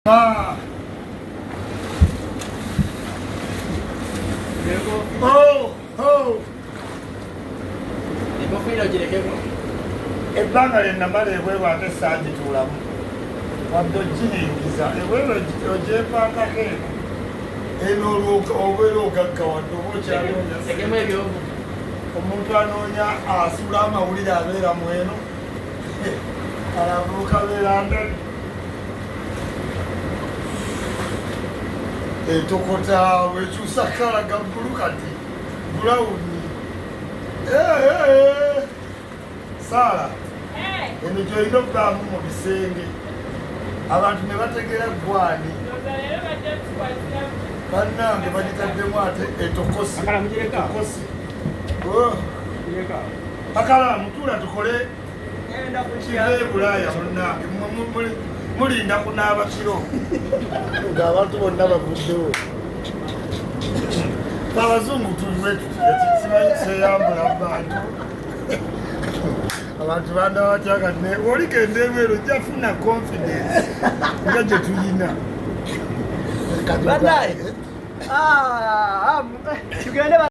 Oh, oh. Ebbanga lyennamala eweebwa ate saagituulamu wadde ogiringiza eweebwa ogyepaakako eno obeera ogagga wadde oba okyaloonya omuntu anoonya asula amawulire abeera mu eno alabuuka beera ndali etokota wekyusa kala ga bbulu kati bulawuni Saala eno gyolina okubaamu mu bisenge abantu ne bategera gwani bannange bagitaddemu ate etokosi akala mutuula tukole kive Bulaaya munnange mulinda kunaaba kiro ng'abantu bonna bavuddewo abazungu tuliwe simanyi kyeyambula abantu abantu banda batyaka ne oligenda ebweru ojja funa confidence nga gye tuyina tugende